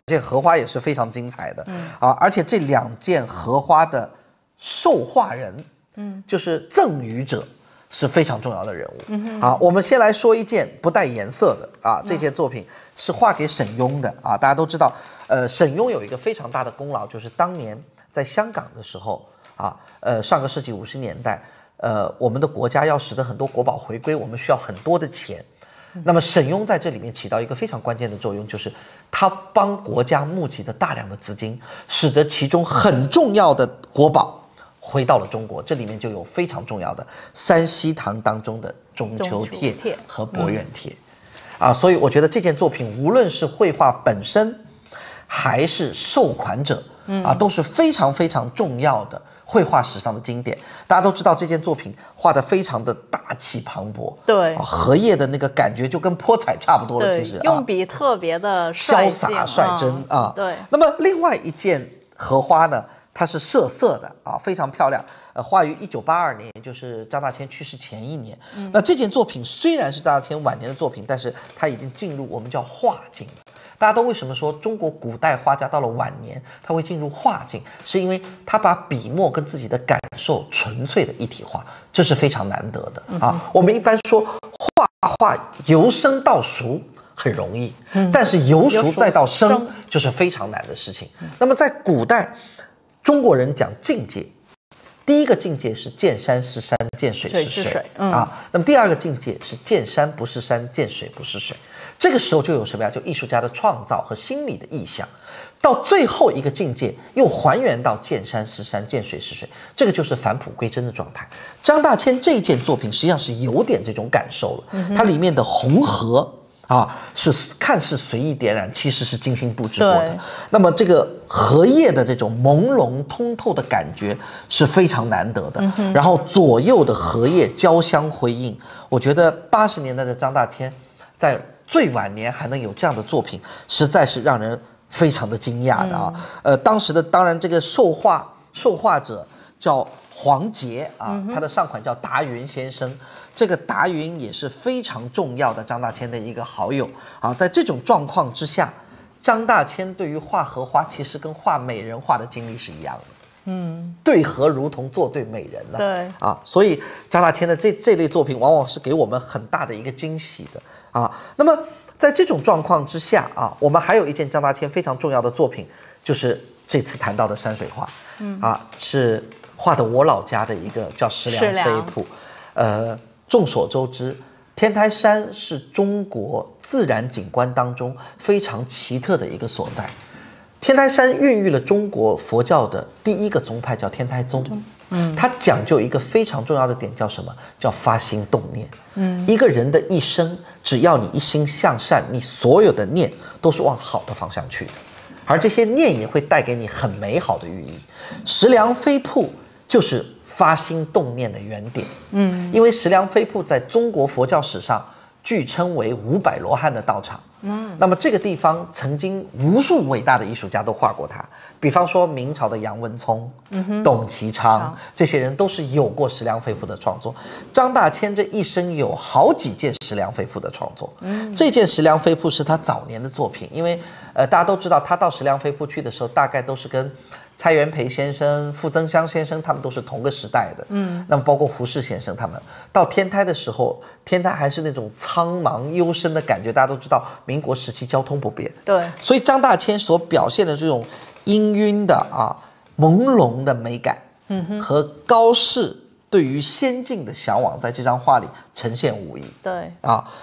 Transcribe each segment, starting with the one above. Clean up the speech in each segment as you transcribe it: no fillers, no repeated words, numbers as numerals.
件荷花也是非常精彩的，而且这2件荷花的受画人，就是赠予者是非常重要的人物，我们先来说一件不带颜色的这件作品是画给沈庸的大家都知道，沈庸有一个非常大的功劳，就是当年在香港的时候上个世纪50年代，我们的国家要使得很多国宝回归，我们需要很多的钱。那么沈庸在这里面起到一个非常关键的作用，就是他帮国家募集的大量的资金，使得其中很重要的国宝回到了中国。这里面就有非常重要的三希堂当中的中秋帖和博远帖所以我觉得这件作品无论是绘画本身还是受款者都是非常非常重要的绘画史上的经典。大家都知道这件作品画得非常的大气磅礴，对荷叶的那个感觉就跟泼彩差不多了，其实用笔特别的潇洒率真对。那么另外一件荷花呢，它是设色的非常漂亮，画于1982年，也就是张大千去世前1年。那这件作品虽然是张大千晚年的作品，但是它已经进入我们叫画境了。大家都为什么说中国古代画家到了晚年他会进入画境，是因为他把笔墨跟自己的感受纯粹的一体化，这是非常难得的我们一般说画由生到熟很容易，但是由熟再到生就是非常难的事情。那么在古代中国人讲境界，第一个境界是见山是山，见水是水那么第2个境界是见山不是山，见水不是水。这个时候就有什么呀？就艺术家的创造和心理的意象，到最后一个境界又还原到见山是山，见水是水，这个就是返璞归真的状态。张大千这件作品实际上是有点这种感受了，它里面的红荷是看似随意点染，其实是精心布置过的。那么这个荷叶的这种朦胧通透的感觉是非常难得的。然后左右的荷叶交相辉映，我觉得80年代的张大千在最晚年还能有这样的作品，实在是让人非常的惊讶的当时的当然这个受画者叫黄杰他的上款叫达云先生。这个达云也是非常重要的张大千的一个好友在这种状况之下，张大千对于画荷花其实跟画美人画的经历是一样的。对荷如同做对美人对所以张大千的这类作品往往是给我们很大的一个惊喜的那么在这种状况之下我们还有一件张大千非常重要的作品，就是这次谈到的山水画是画的我老家的一个叫石梁飞瀑。众所周知，天台山是中国自然景观当中非常奇特的一个所在。天台山孕育了中国佛教的第1个宗派，叫天台宗。它讲究一个非常重要的点，叫什么？叫发心动念。一个人的一生，只要你一心向善，你所有的念都是往好的方向去的，而这些念也会带给你很美好的寓意。石梁飞瀑就是发心动念的原点。因为石梁飞瀑在中国佛教史上据称为500罗汉的道场。那么这个地方曾经无数伟大的艺术家都画过它，比方说明朝的杨文聪、董其昌，这些人都是有过石梁飞瀑的创作。张大千这一生有好几件石梁飞瀑的创作。这件石梁飞瀑是他早年的作品，因为大家都知道他到石梁飞瀑去的时候，大概都是跟蔡元培先生、傅增湘先生他们都是同个时代的。那么包括胡适先生他们到天台的时候，天台还是那种苍茫幽深的感觉。大家都知道民国时期交通不便，对，所以张大千所表现的这种氤氲的朦胧的美感和高适对于仙境的向往，在这张画里呈现无疑。对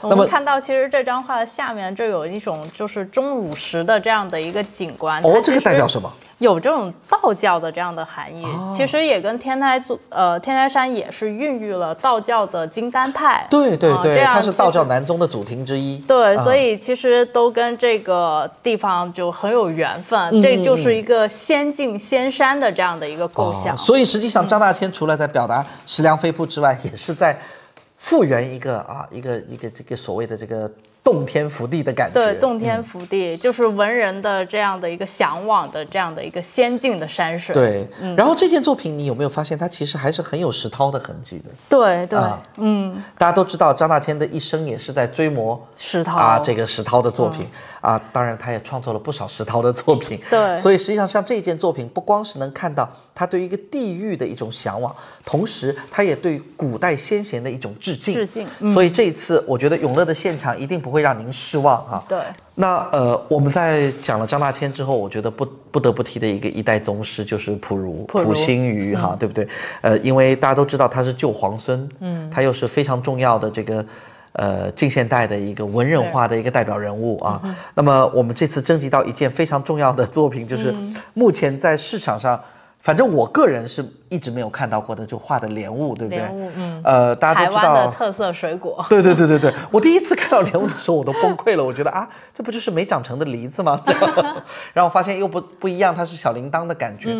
那么看到其实这张画的下面就有一种就是钟乳石的这样的一个景观。这个代表什么？有这种道教的这样的含义，其实也跟天台山也是孕育了道教的金丹派。对，它是道教南宗的祖庭之一。对，所以其实都跟这个地方就很有缘分。这就是一个仙境仙山的这样的一个构想。所以实际上张大千除了在表达石梁飞瀑之外，也是在复原一个这个所谓的这个洞天福地的感觉。对，洞天福地，就是文人的这样的一个向往的这样的一个仙境的山水。对，然后这件作品你有没有发现，它其实还是很有石涛的痕迹的？对，大家都知道张大千的一生也是在追摹石涛这个石涛的作品当然他也创作了不少石涛的作品。对，所以实际上像这件作品，不光是能看到他对于一个地域的一种向往，同时他也对古代先贤的一种致敬。所以这一次我觉得永乐的现场一定不会让您失望啊。对。那我们在讲了张大千之后，我觉得不得不提的一代宗师就是溥儒溥心畬对不对？因为大家都知道他是旧皇孙，他又是非常重要的这个近现代的一个文人画的一个代表人物啊。那么我们这次征集到一件非常重要的作品，就是目前在市场上，反正我个人是一直没有看到过的，就画的莲雾，对不对？莲雾，大家都知道台湾的特色水果。对，我第一次看到莲雾的时候，我都崩溃了。我觉得这不就是没长成的梨子吗？然后发现又不一样，它是小铃铛的感觉。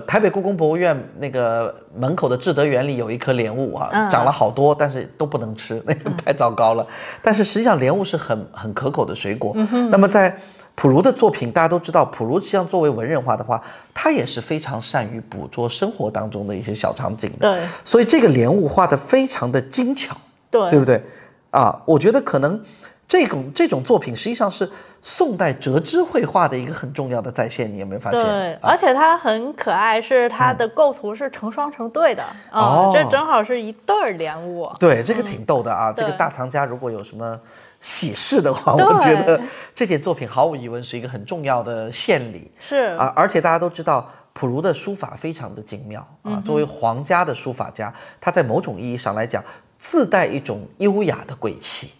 台北故宫博物院那个门口的智德园里有一棵莲雾长了好多，但是都不能吃，那个太糟糕了。但是实际上莲雾是很可口的水果。那么在溥儒的作品，大家都知道，溥儒实际上作为文人画的话，他也是非常善于捕捉生活当中的一些小场景的。对，所以这个莲雾画得非常的精巧，对不对？我觉得可能这种作品实际上是宋代折枝绘画的一个很重要的再现，你有没有发现？对，而且它很可爱，是它的构图是成双成对的。这正好是一对莲雾。对，这个挺逗的这个大藏家如果有什么喜事的话，我觉得这件作品毫无疑问是一个很重要的献礼。是而且大家都知道，溥儒的书法非常的精妙作为皇家的书法家，他在某种意义上来讲，自带一种优雅的贵气。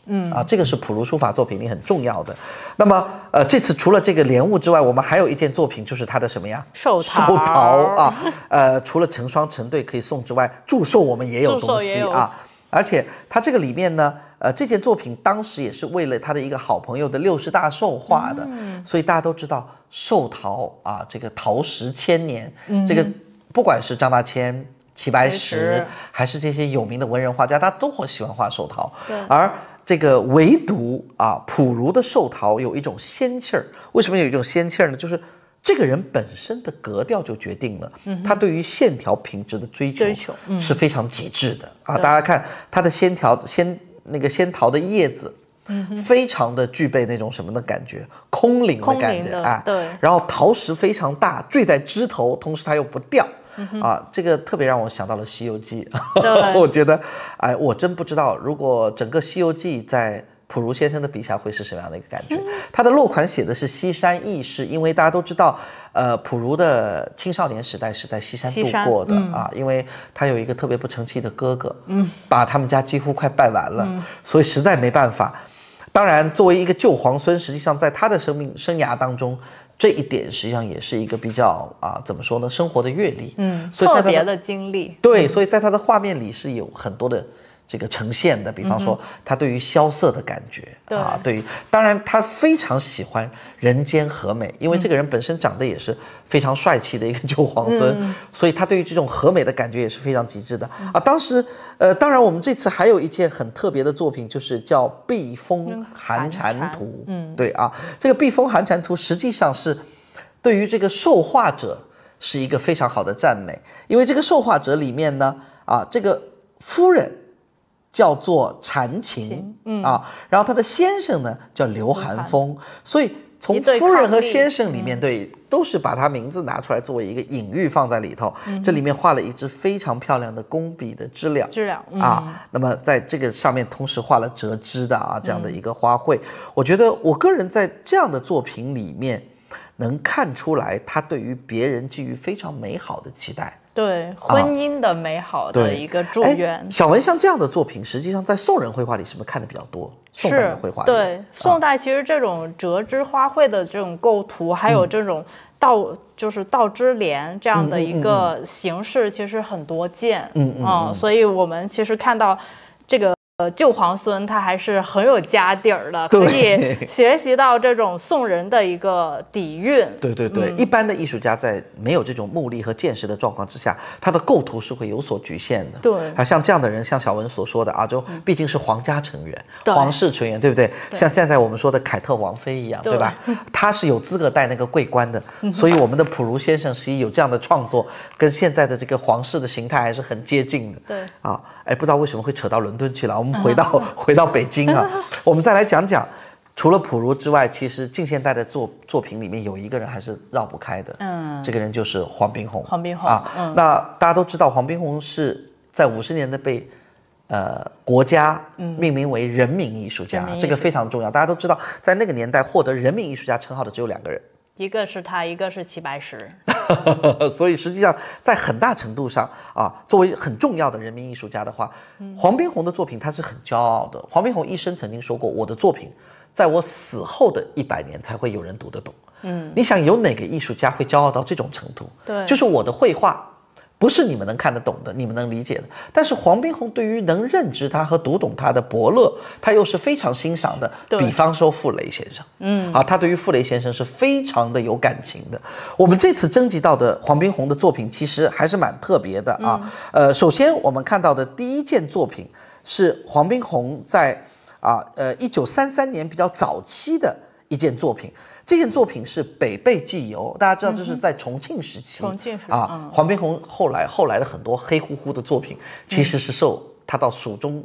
这个是溥儒书法作品里很重要的。那么这次除了这个莲雾之外，我们还有一件作品，就是他的什么呀？寿桃除了成双成对可以送之外，祝寿我们也有东西而且它这个里面呢，这件作品当时也是为了他的一个好朋友的60大寿画的，所以大家都知道寿桃这个桃实千年，这个不管是张大千、齐白石，还是这些有名的文人画家，大家都很喜欢画寿桃。而这个唯独溥儒的寿桃有一种仙气儿。为什么有一种仙气儿呢？就是这个人本身的格调就决定了他对于线条品质的追求是非常极致的大家看他的仙桃的叶子非常的具备那种什么的感觉，空灵的感觉对。然后桃实非常大，坠在枝头，同时它又不掉这个特别让我想到了《西游记》我觉得我真不知道如果整个《西游记》在溥儒先生的笔下会是什么样的一个感觉？他的落款写的是西山义士，因为大家都知道，溥儒的青少年时代是在西山度过的因为他有一个特别不成器的哥哥，把他们家几乎快败完了，所以实在没办法。当然，作为一个旧皇孙，实际上在他的生命生涯当中，这一点实际上也是一个比较怎么说呢，生活的阅历，所以特别的经历。对，所以在他的画面里是有很多的这个呈现的，比方说他对于萧瑟的感觉对于，当然他非常喜欢人间和美，因为这个人本身长得也是非常帅气的一个旧皇孙，所以他对于这种和美的感觉也是非常极致的当时当然我们这次还有一件很特别的作品，就是叫《避风寒蝉图》对这个《避风寒蝉图》实际上是对于这个受画者是一个非常好的赞美，因为这个受画者里面呢这个夫人叫做蝉琴然后他的先生呢叫刘寒风，所以从夫人和先生里面都是把他名字拿出来作为一个隐喻放在里头这里面画了一支非常漂亮的工笔的知了那么在这个上面同时画了折枝的这样的一个花卉我觉得我个人在这样的作品里面能看出来他对于别人寄予非常美好的期待，对婚姻的美好的一个祝愿。小文，像这样的作品实际上在宋人绘画里是不是看的比较多？宋代的绘画里对宋代其实这种折枝花卉的这种构图还有这种就是倒枝莲这样的一个形式其实很多见所以我们其实看到这个旧皇孙他还是很有家底儿的，可以学习到这种宋人的一个底蕴。对对对，一般的艺术家在没有这种目力和见识的状况之下，他的构图是会有所局限的。对，像这样的人，像小文所说的啊，就毕竟是皇家成员、皇室成员，对不对？像现在我们说的凯特王妃一样，对吧？他是有资格戴那个桂冠的，所以我们的普如先生实际有这样的创作，跟现在的这个皇室的形态还是很接近的。对啊，哎，不知道为什么会扯到伦敦去了，我们回到北京啊，我们再来讲讲。除了普如之外，其实近现代的作品里面有一个人还是绕不开的，这个人就是黄宾虹。黄宾虹啊，那大家都知道，黄宾虹是在50年代被国家命名为人民艺术家，这个非常重要。大家都知道，在那个年代获得人民艺术家称号的只有2个人，一个是他，一个是齐白石。所以实际上在很大程度上啊，作为很重要的人民艺术家的话，黄宾虹的作品他是很骄傲的。黄宾虹一生曾经说过，我的作品在我死后的100年才会有人读得懂。你想有哪个艺术家会骄傲到这种程度？对，就是我的绘画不是你们能看得懂的，你们能理解的。但是黄宾虹对于能认知他和读懂他的伯乐，他又是非常欣赏的。比方说傅雷先生，他对于傅雷先生是非常的有感情的。我们这次征集到的黄宾虹的作品其实还是蛮特别的啊。首先我们看到的第一件作品是黄宾虹在1933年比较早期的一件作品。这件作品是《北碚纪游》，大家知道这是在重庆时期。黄宾虹后来的很多黑乎乎的作品，其实是受他到蜀中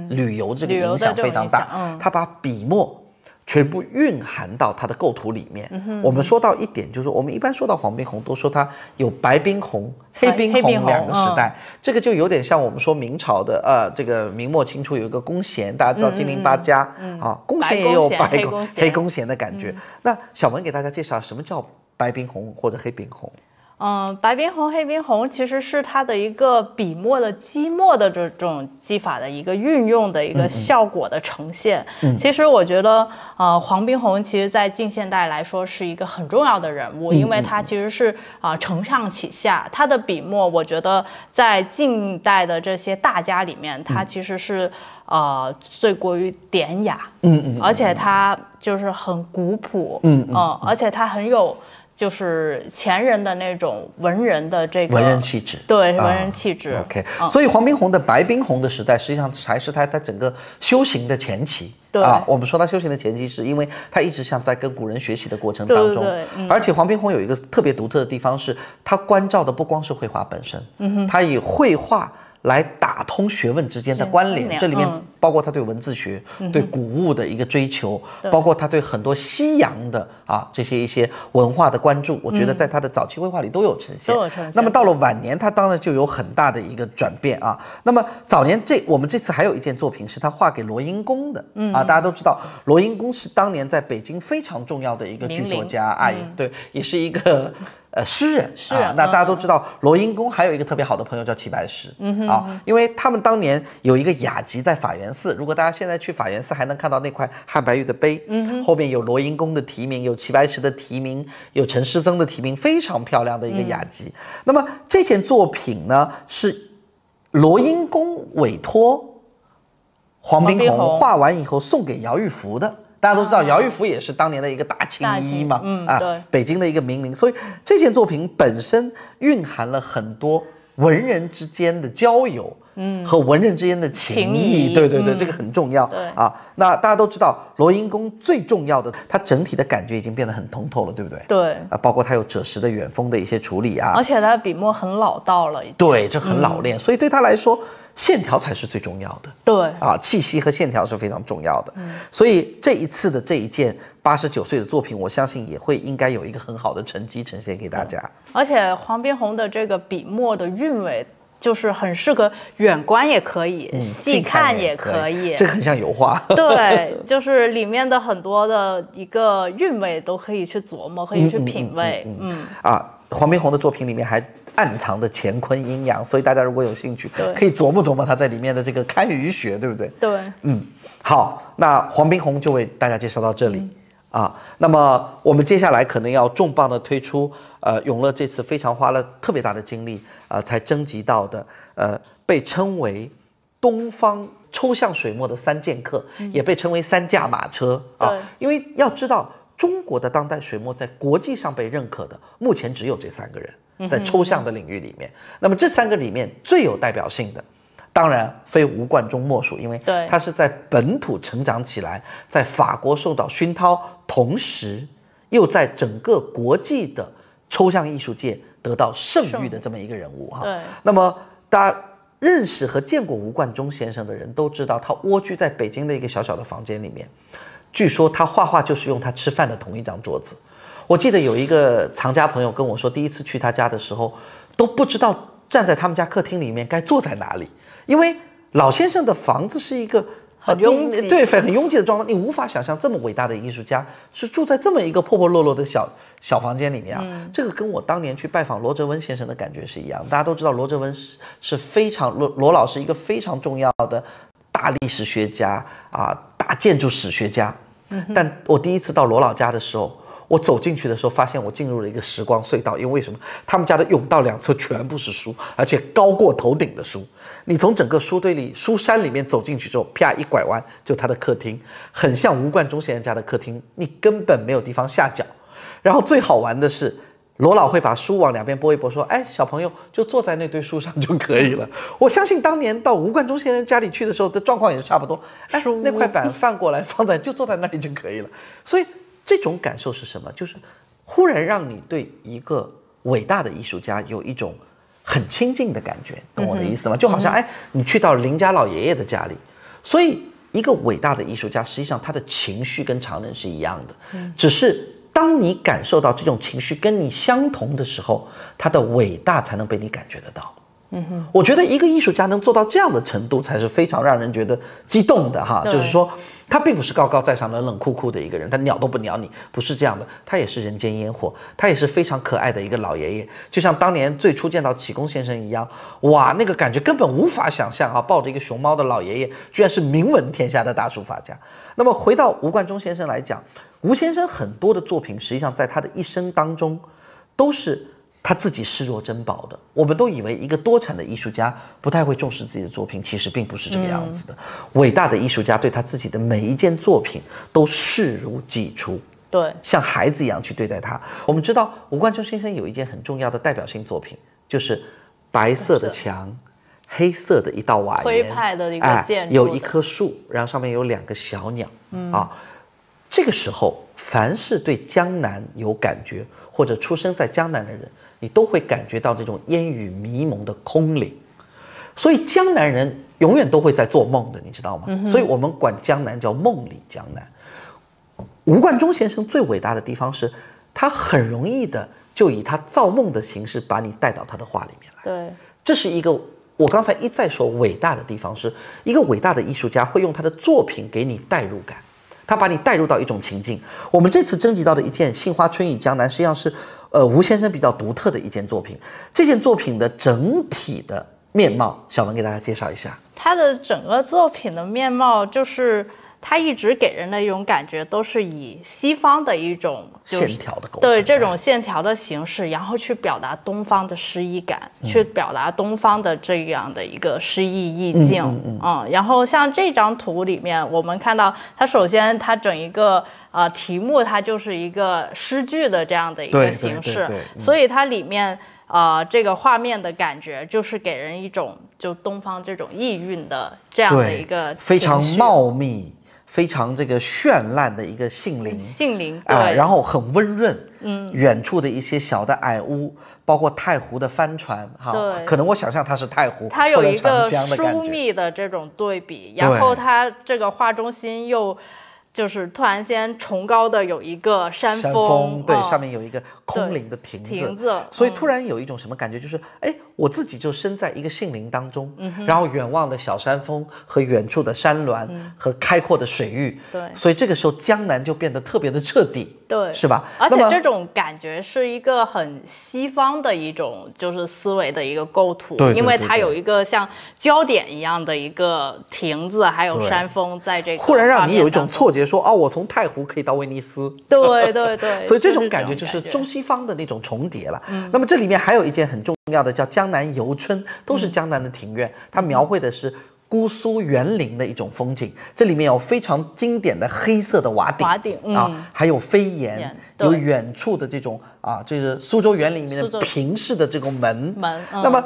旅游这个影响非常大。他把笔墨全部蕴含到他的构图里面。我们说到一点，就是我们一般说到黄宾虹，都说他有白宾虹、黑宾虹2个时代。这个就有点像我们说明朝的这个明末清初有一个龚贤，大家知道金陵八家啊，龚贤也有黑龚贤的感觉。那小文给大家介绍什么叫白宾虹或者黑宾虹。白宾虹、黑宾虹其实是它的一个笔墨的积墨的这种技法的一个运用的一个效果的呈现。其实我觉得，黄宾虹其实在近现代来说是一个很重要的人物，因为他其实是承上启下，他的笔墨，我觉得在近代的这些大家里面，他其实是最过于典雅，而且他就是很古朴，而且他很有。就是前人的那种文人的这个文人气质，对，文人气质。OK，所以黄宾虹的白宾虹的时代，实际上还是他整个修行的前期。对我们说他修行的前期，是因为他一直像在跟古人学习的过程当中。而且黄宾虹有一个特别独特的地方是，他关照的不光是绘画本身，他以绘画来打通学问之间的关联，这里面包括他对文字学、对古物的一个追求，包括他对很多西洋的这些一些文化的关注，我觉得在他的早期绘画里都有呈现。那么到了晚年，他当然就有很大的一个转变啊。那么早年我们这次还有一件作品是他画给罗英公的大家都知道罗英公是当年在北京非常重要的一个剧作家对，也是一个。诗人那大家都知道，罗英公还有一个特别好的朋友叫齐白石因为他们当年有一个雅集在法源寺，如果大家现在去法源寺还能看到那块汉白玉的碑，后面有罗英公的题名，有齐白石的题名，有陈师曾的题名，非常漂亮的一个雅集。那么这件作品呢，是罗英公委托黄宾虹画完以后送给姚玉孚的。大家都知道姚玉孚也是当年的一个大青衣嘛，北京的一个名伶，所以这件作品本身蕴含了很多文人之间的交友，和文人之间的情谊，对，这个很重要那大家都知道罗英公最重要的，他整体的感觉已经变得很通透了，对不对？对包括他有赭石的远峰的一些处理而且他的笔墨很老道了，对，这很老练，所以对他来说。线条才是最重要的，对气息和线条是非常重要的，所以这一次的这一件89岁的作品，我相信也会应该有一个很好的成绩呈现给大家。而且黄宾虹的这个笔墨的韵味，就是很适合远观也可以，细看也可以，这个很像油画。对，就是里面的很多的一个韵味都可以去琢磨，可以去品味。黄宾虹的作品里面还暗藏的乾坤阴阳，所以大家如果有兴趣，可以琢磨琢磨他在里面的这个堪舆学，对不对？对，好，那黄宾虹就为大家介绍到这里那么我们接下来可能要重磅的推出永乐这次非常花了特别大的精力才征集到的被称为东方抽象水墨的三剑客，也被称为三驾马车啊。因为要知道，中国的当代水墨在国际上被认可的，目前只有这3个人，在抽象的领域里面。那么这3个里面最有代表性的，当然非吴冠中莫属，因为他是在本土成长起来，在法国受到熏陶，同时又在整个国际的抽象艺术界得到盛誉的这么一个人物哈。那么大家认识和见过吴冠中先生的人都知道，他蜗居在北京的一个小小的房间里面，据说他画画就是用他吃饭的同一张桌子。我记得有一个藏家朋友跟我说，第一次去他家的时候，都不知道站在他们家客厅里面该坐在哪里，因为老先生的房子是一个很拥挤，对，很拥挤的状态，你无法想象这么伟大的艺术家是住在这么一个破破落落的小房间里面啊。这个跟我当年去拜访罗哲温先生的感觉是一样的。大家都知道罗哲温是非常罗老师一个非常重要的大历史学家啊，大建筑史学家。但我第一次到罗老家的时候，我走进去的时候，发现我进入了一个时光隧道。因为什么？他们家的甬道两侧全部是书，而且高过头顶的书。你从整个书堆里、书山里面走进去之后，啪一拐弯就他的客厅，很像吴冠中先生家的客厅，你根本没有地方下脚。然后最好玩的是，罗老会把书往两边拨一拨，说：“哎，小朋友就坐在那堆书上就可以了。”我相信当年到吴冠中先生家里去的时候的状况也是差不多。哎，那块板翻过来放在就坐在那里就可以了。所以这种感受是什么？就是忽然让你对一个伟大的艺术家有一种很亲近的感觉，懂我的意思吗？就好像哎，你去到邻家老爷爷的家里，所以一个伟大的艺术家，实际上他的情绪跟常人是一样的，只是当你感受到这种情绪跟你相同的时候，他的伟大才能被你感觉得到。我觉得一个艺术家能做到这样的程度，才是非常让人觉得激动的哈。就是说，他并不是高高在上、冷冷酷酷的一个人，他鸟都不鸟你，不是这样的。他也是人间烟火，他也是非常可爱的一个老爷爷，就像当年最初见到启功先生一样，哇，那个感觉根本无法想象啊！抱着一个熊猫的老爷爷，居然是名闻天下的大书法家。那么回到吴冠中先生来讲，吴先生很多的作品，实际上在他的一生当中，都是他自己视若珍宝的。我们都以为一个多产的艺术家不太会重视自己的作品，其实并不是这个样子的。伟大的艺术家对他自己的每一件作品都视如己出，对，像孩子一样去对待他。我们知道吴冠中先生有一件很重要的代表性作品，就是白色的墙，黑色的一道瓦檐，徽派的一个建筑，有一棵树，然后上面有2个小鸟，这个时候，凡是对江南有感觉或者出生在江南的人，你都会感觉到这种烟雨迷蒙的空灵。所以江南人永远都会在做梦的，你知道吗？所以我们管江南叫梦里江南。吴冠中先生最伟大的地方是，他很容易的就以他造梦的形式把你带到他的画里面来。对，这是一个我刚才一再说伟大的地方，是一个伟大的艺术家会用他的作品给你代入感。他把你带入到一种情境。我们这次征集到的一件《杏花春雨江南》，实际上是吴先生比较独特的一件作品。这件作品的整体的面貌，小文给大家介绍一下。他的整个作品的面貌，就是他一直给人的一种感觉，都是以西方的一种线条的构成，对这种线条的形式，然后去表达东方的诗意感，去表达东方的这样的一个诗意意境。然后像这张图里面，我们看到它首先它整一个题目，它就是一个诗句的这样的一个形式，所以它里面这个画面的感觉就是给人一种就东方这种意蕴的这样的一个非常茂密、非常这个绚烂的一个杏林，对，然后很温润，远处的一些小的矮屋，包括太湖的帆船，可能我想象它是太湖，它有一个疏密的这种对比，然后它这个画中心又就是突然间崇高的有一个山峰，对，上面有一个空灵的亭子，所以突然有一种什么感觉，就是哎，我自己就身在一个杏林当中，然后远望的小山峰和远处的山峦和开阔的水域，对，所以这个时候江南就变得特别的彻底，对，是吧？而且这种感觉是一个很西方的一种就是思维的一个构图，对，因为它有一个像焦点一样的一个亭子，还有山峰在这个，忽然让你有一种错觉，说哦，我从太湖可以到威尼斯，对，所以这种感觉就是中西方的那种重叠了。那么这里面还有一件很重要的叫江南游春，都是江南的庭院，它描绘的是姑苏园林的一种风景，这里面有非常经典的黑色的瓦顶，还有飞檐，有远处的这种这个苏州园林里面的平视的这种门。那么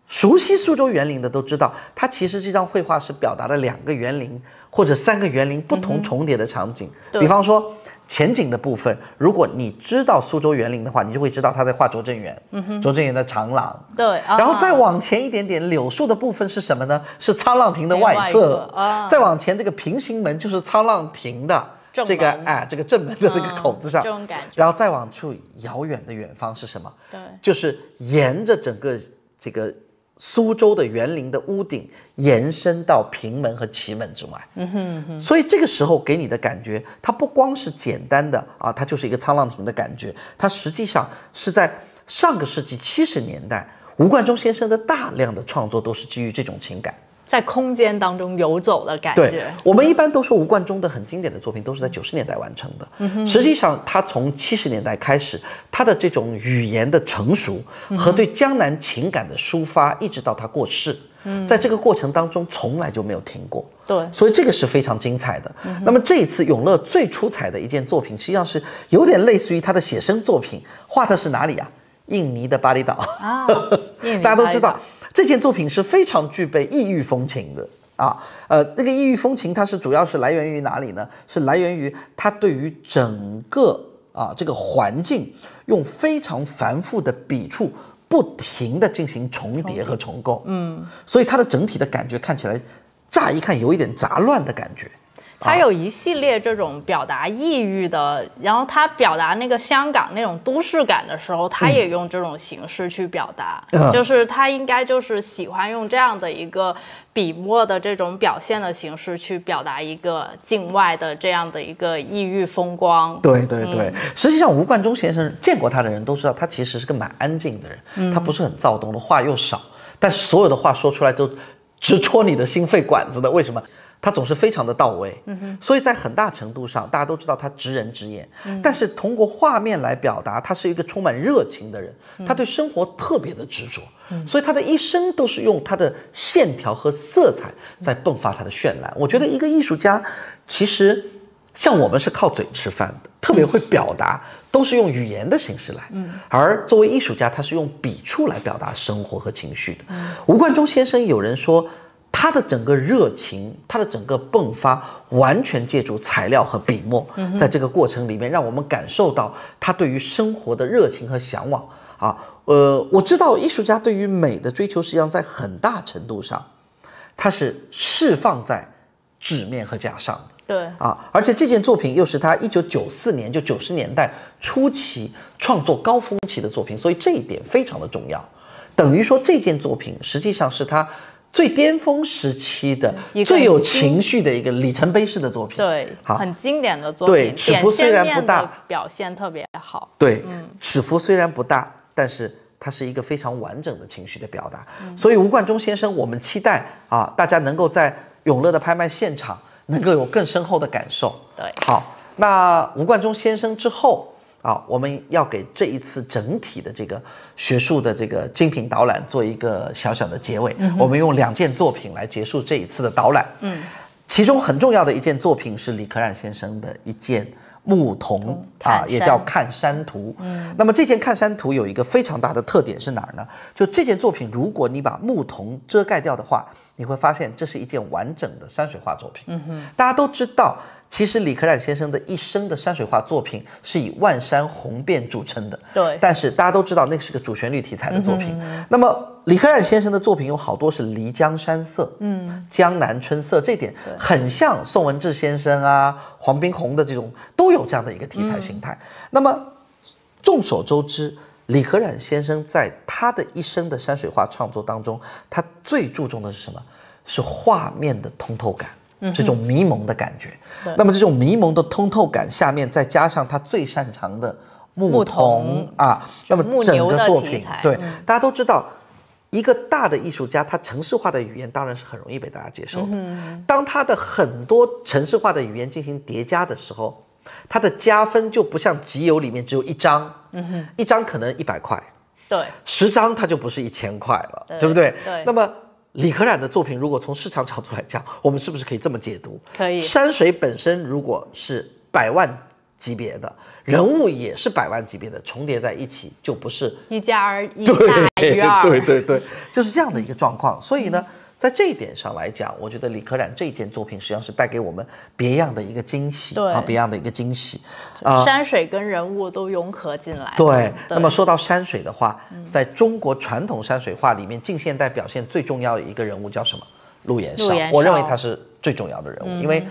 熟悉苏州园林的都知道，它其实这张绘画是表达了2个园林或者3个园林不同重叠的场景。比方说前景的部分，如果你知道苏州园林的话，你就会知道他在画拙政园，拙政园的长廊。对，然后再往前一点点，柳树的部分是什么呢？是沧浪亭的外侧。再往前这个平行门就是沧浪亭的这个正门的这个口子上。这种感觉。然后再往处遥远的远方是什么？对，就是沿着整个这个苏州的园林的屋顶延伸到平门和奇门之外。所以这个时候给你的感觉，它不光是简单的它就是一个沧浪亭的感觉，它实际上是在上个世纪70年代，吴冠中先生的大量的创作都是基于这种情感，在空间当中游走的感觉。对，我们一般都说吴冠中的很经典的作品都是在90年代完成的。实际上，他从70年代开始，他的这种语言的成熟和对江南情感的抒发，一直到他过世，在这个过程当中从来就没有停过。对，所以这个是非常精彩的。那么这一次永乐最出彩的一件作品，实际上是有点类似于他的写生作品，画的是哪里啊？印尼的巴厘岛。大家都知道。这件作品是非常具备异域风情的那个异域风情它是主要是来源于哪里呢？是来源于它对于整个这个环境用非常繁复的笔触不停的进行重叠和重构。所以它的整体的感觉看起来乍一看有一点杂乱的感觉。他有一系列这种表达异域的，然后他表达那个香港那种都市感的时候，他也用这种形式去表达，就是他应该就是喜欢用这样的一个笔墨的这种表现的形式去表达一个境外的这样的一个异域风光。对，实际上吴冠中先生见过他的人都知道，他其实是个蛮安静的人，他不是很躁动的，话又少，但是所有的话说出来都直戳你的心肺管子的。为什么？他总是非常的到位，所以在很大程度上，大家都知道他直人直言，但是通过画面来表达，他是一个充满热情的人，他对生活特别的执着，所以他的一生都是用他的线条和色彩在迸发他的绚烂。我觉得一个艺术家，其实像我们是靠嘴吃饭的，特别会表达，都是用语言的形式来，而作为艺术家，他是用笔触来表达生活和情绪的。吴冠中先生有人说，他的整个热情，他的整个迸发，完全借助材料和笔墨，在这个过程里面，让我们感受到他对于生活的热情和向往我知道艺术家对于美的追求，实际上在很大程度上，它是释放在纸面和架上的。对而且这件作品又是他1994年，就90年代初期创作高峰期的作品，所以这一点非常的重要。等于说这件作品实际上是他最巅峰时期的、最有情绪的一个里程碑式的作品。对，很经典的作品。对，尺幅虽然不大，表现特别好。对，尺幅虽然不大，但是它是一个非常完整的情绪的表达。所以吴冠中先生，我们期待大家能够在永乐的拍卖现场能够有更深厚的感受。对，好，那吴冠中先生之后我们要给这一次整体的这个学术的这个精品导览做一个小小的结尾。我们用2件作品来结束这一次的导览。其中很重要的一件作品是李可染先生的一件牧童也叫看山图。那么这件看山图有一个非常大的特点是哪儿呢？就这件作品，如果你把牧童遮盖掉的话，你会发现这是一件完整的山水画作品。大家都知道，其实李可染先生的一生的山水画作品是以万山红遍著称的。对，但是大家都知道那是个主旋律题材的作品。那么李可染先生的作品有好多是漓江山色，江南春色，这点很像宋文治先生黄宾虹的这种，都有这样的一个题材形态。那么众所周知，李可染先生在他的一生的山水画创作当中，他最注重的是什么？是画面的通透感，这种迷蒙的感觉。那么这种迷蒙的通透感下面，再加上他最擅长的牧童那么整个作品，对，大家都知道，一个大的艺术家，他程式化的语言当然是很容易被大家接受的。当他的很多程式化的语言进行叠加的时候，它的加分就不像集邮里面只有1张，1张可能100块，对， 10张它就不是1000块了，对不对？对。那么李可染的作品，如果从市场角度来讲，我们是不是可以这么解读？可以。山水本身如果是100万级别的，人物也是100万级别的，重叠在一起就不是1+1大于2。对，就是这样的一个状况。所以呢，在这一点上来讲，我觉得李可染这件作品实际上是带给我们别样的一个惊喜啊，别样的一个惊喜山水跟人物都融合进来。对，那么说到山水的话，在中国传统山水画里面，近现代表现最重要的一个人物叫什么？陆延绍。我认为他是最重要的人物，因为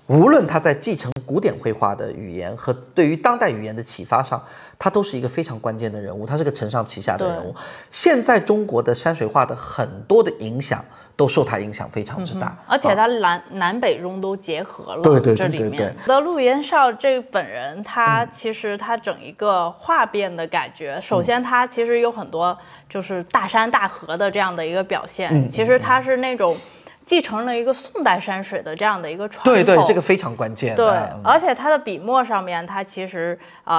无论他在继承古典绘画的语言和对于当代语言的启发上，他都是一个非常关键的人物，他是个承上启下的人物。现在中国的山水画的很多的影响都受他影响非常之大，而且他南北中都结合了。对。这里面的陆延绍这本人，他其实他整一个画变的感觉，首先他其实有很多就是大山大河的这样的一个表现，其实他是那种继承了一个宋代山水的这样的一个传统。对，这个非常关键。对，而且它的笔墨上面，它其实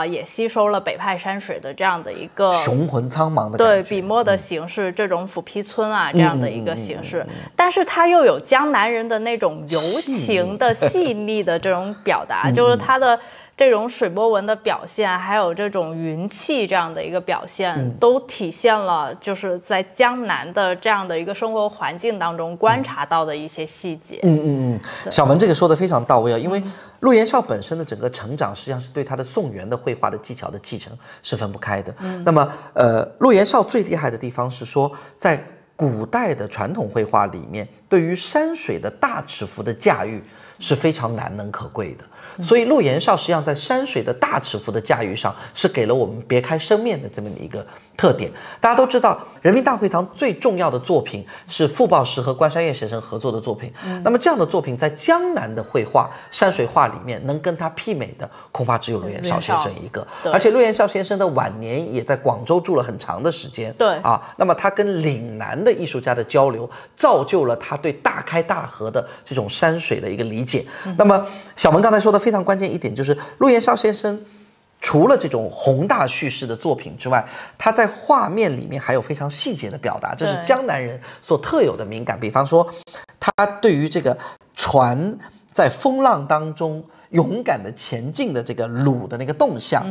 也吸收了北派山水的这样的一个雄浑苍茫的感觉。对，笔墨的形式，这种抚批皴啊这样的一个形式，但是它又有江南人的那种柔情的细腻的这种表达，就是它的这种水波纹的表现，还有这种云气这样的一个表现，都体现了就是在江南的这样的一个生活环境当中观察到的一些细节。小文这个说的非常到位啊，因为陆延绍本身的整个成长，实际上是对他的宋元的绘画的技巧的继承是分不开的。那么陆延绍最厉害的地方是说，在古代的传统绘画里面，对于山水的大尺幅的驾驭是非常难能可贵的。所以陆延绍实际上在山水的大尺幅的驾驭上，是给了我们别开生面的这么一个特点。大家都知道，人民大会堂最重要的作品是傅抱石和关山月先生合作的作品。那么这样的作品在江南的绘画山水画里面，能跟他媲美的恐怕只有陆延绍先生一个。而且陆延绍先生的晚年也在广州住了很长的时间。那么他跟岭南的艺术家的交流，造就了他对大开大合的这种山水的一个理解。那么小文刚才说的非常关键一点，就是陆延绍先生除了这种宏大叙事的作品之外，他在画面里面还有非常细节的表达，这是江南人所特有的敏感。比方说，他对于这个船在风浪当中勇敢的前进的这个橹的那个动向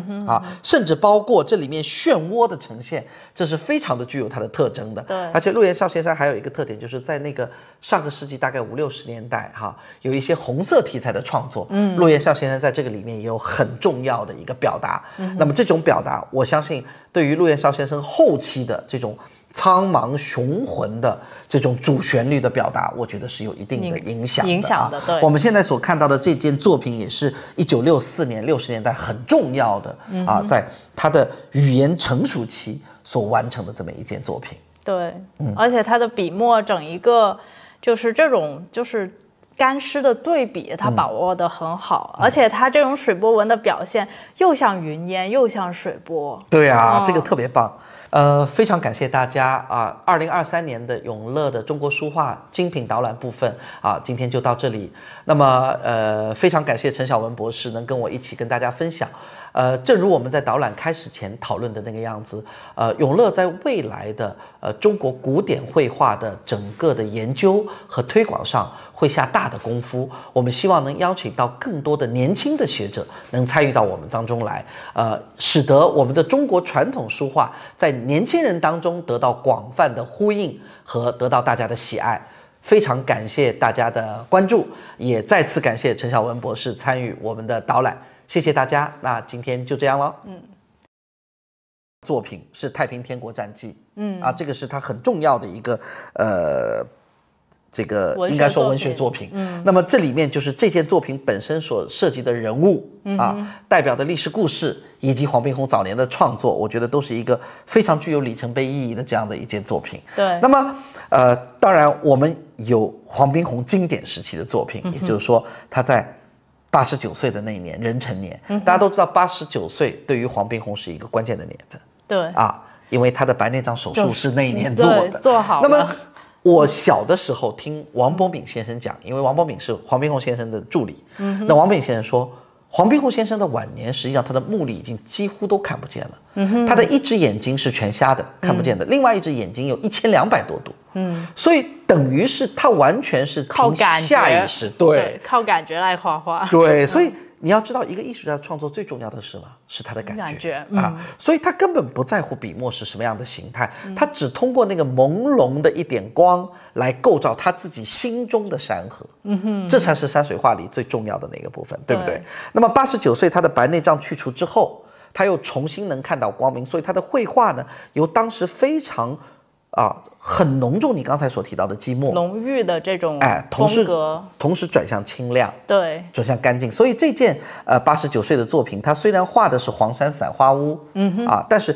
甚至包括这里面漩涡的呈现，这是非常的具有它的特征的。而且陆延绍先生还有一个特点，就是在那个上个世纪大概50-60年代有一些红色题材的创作，陆延绍先生在这个里面也有很重要的一个表达。那么这种表达，我相信对于陆延绍先生后期的这种苍茫雄浑的这种主旋律的表达，我觉得是有一定的影响的。对，我们现在所看到的这件作品，也是1964年60年代很重要的在他的语言成熟期所完成的这么一件作品。对，而且他的笔墨整一个就是这种就是干湿的对比，他把握得很好，而且他这种水波纹的表现，又像云烟，又像水波。对啊，这个特别棒。非常感谢大家2023年的永乐的中国书画精品导览部分今天就到这里。那么非常感谢陈晓文博士能跟我一起跟大家分享。正如我们在导览开始前讨论的那个样子，永乐在未来的中国古典绘画的整个的研究和推广上会下大的功夫。我们希望能邀请到更多的年轻的学者能参与到我们当中来，使得我们的中国传统书画在年轻人当中得到广泛的呼应和得到大家的喜爱。非常感谢大家的关注，也再次感谢陈晓文博士参与我们的导览。谢谢大家，那今天就这样了。作品是《太平天国战记》，这个是他很重要的一个这个应该说文学作品。那么这里面就是这件作品本身所涉及的人物代表的历史故事，以及黄宾虹早年的创作，我觉得都是一个非常具有里程碑意义的这样的一件作品。对，那么当然我们有黄宾虹经典时期的作品，也就是说他在89岁的那一年，壬辰年，大家都知道89岁对于黄宾虹是一个关键的年份。对因为他的白内障手术是那一年做的，做好了。那么我小的时候听王伯敏先生讲，因为王伯敏是黄宾虹先生的助理，那王伯敏先生说，黄宾虹先生的晚年实际上他的目力已经几乎都看不见了，他的一只眼睛是全瞎的，看不见的，另外一只眼睛有1200多度，所以等于是他完全是凭靠感觉，下意识，对，靠感觉来画画，对，所以你要知道，一个艺术家的创作最重要的是什么？是他的感觉啊，所以他根本不在乎笔墨是什么样的形态，他只通过那个朦胧的一点光来构造他自己心中的山河，这才是山水画里最重要的那个部分，对不对？那么89岁他的白内障去除之后，他又重新能看到光明，所以他的绘画呢，由当时非常很浓重你刚才所提到的积墨浓郁的这种风格，同时转向清亮，对，转向干净。所以这件89岁的作品，它虽然画的是黄山散花屋，但是